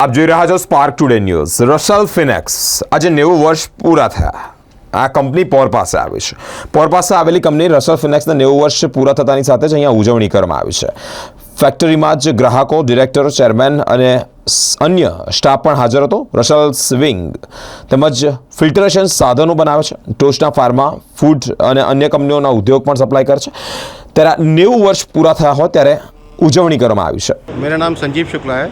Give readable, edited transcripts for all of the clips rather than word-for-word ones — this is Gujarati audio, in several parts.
આપ જોઈ રહ્યા છો સ્પાર્ક ટુડે ન્યૂઝ। રસલ ફિનેક્સ આજે 90 વર્ષ પૂરા થયા। આ કંપની પોર પાસે આવી છે। પોર પાસે આવેલી કંપની રસલ ફિનેક્સના 90 વર્ષ પૂરા થતાની સાથે જ અહીંયા ઉજવણી કરવામાં આવી છે। ફેક્ટરીમાં જ ગ્રાહકો, ડિરેક્ટરો, ચેરમેન અને અન્ય સ્ટાફ પણ હાજર હતો। રસલ સ્વિંગ તેમજ ફિલ્ટરેશન સાધનો બનાવે છે। ટોચના ફાર્મા, ફૂડ અને અન્ય કંપનીઓના ઉદ્યોગ પણ સપ્લાય કરે છે। ત્યારે 90 વર્ષ પૂરા થયા હોય ત્યારે ઉજવણી કરવામાં આવી છે। मेरा नाम संजीव शुक्ला है।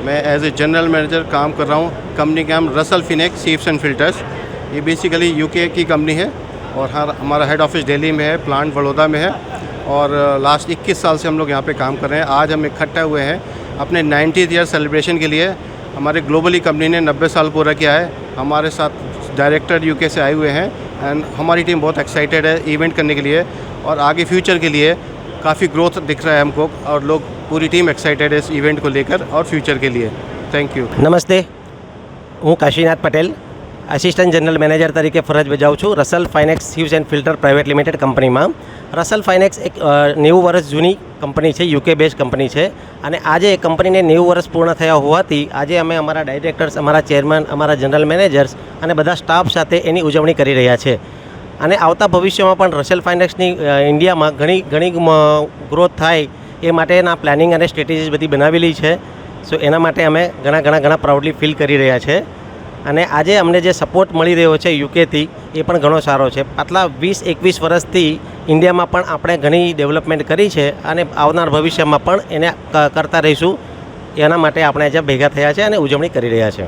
मैं एज ए जनरल मैनेजर काम कर रहा हूँ। कंपनी का नाम Russell Phoenix sieves and filters. ये बेसिकली यूके की कंपनी है और हमारा हेड ऑफिस दिल्ली में है, प्लांट बड़ौदा में है और लास्ट 21 साल से हम लोग यहाँ पे काम कर रहे हैं। आज हम इकट्ठा हुए हैं अपने 90th ईयर सेलिब्रेशन के लिए। हमारे ग्लोबली कंपनी ने 90 साल पूरा किया है। हमारे साथ डायरेक्टर यूके से आए हुए हैं एंड हमारी टीम बहुत एक्साइटेड है इवेंट करने के लिए और आगे फ्यूचर के लिए काफ़ी ग्रोथ दिख रहा है हमको और लोग पूरी टीम एक्साइटेड है इस इवेंट को लेकर और फ्यूचर के लिए। Thank you. નમસ્તે, હું Kashinath Patel assistant general manager તરીકે ફરજ બજાવું છું Russell ફાઇનેક્સ સીવ્સ and filter private limited કંપનીમાં। રસલ ફાઇનેક્સ એક 90 વર્ષ જૂની કંપની છે, યુકે બેઝ કંપની છે અને આજે એ કંપનીને 90 વર્ષ પૂર્ણ થયા હોવાથી આજે અમે અમારા ડાયરેક્ટર્સ, અમારા ચેરમેન, અમારા જનરલ મેનેજર્સ અને બધા સ્ટાફ સાથે એની ઉજવણી કરી રહ્યા છે અને આવતા ભવિષ્યમાં પણ રસલ ફાઇનેક્સની ઇન્ડિયામાં ઘણી ગ્રોથ થાય એ માટેના પ્લાનિંગ અને સ્ટ્રેટેજીસ બધી બનાવેલી છે। સો એના માટે અમે ઘણા પ્રાઉડલી ફીલ કરી રહ્યા છે અને આજે અમને જે સપોર્ટ મળી રહ્યો છે યુકેથી એ પણ ઘણો સારો છે। પાછલા 20-21 વર્ષથી ઇન્ડિયામાં પણ આપણે ઘણી ડેવલપમેન્ટ કરી છે અને આવનાર ભવિષ્યમાં પણ એને કરતા રહીશું। એના માટે આપણે આજે ભેગા થયા છે અને ઉજવણી કરી રહ્યા છે।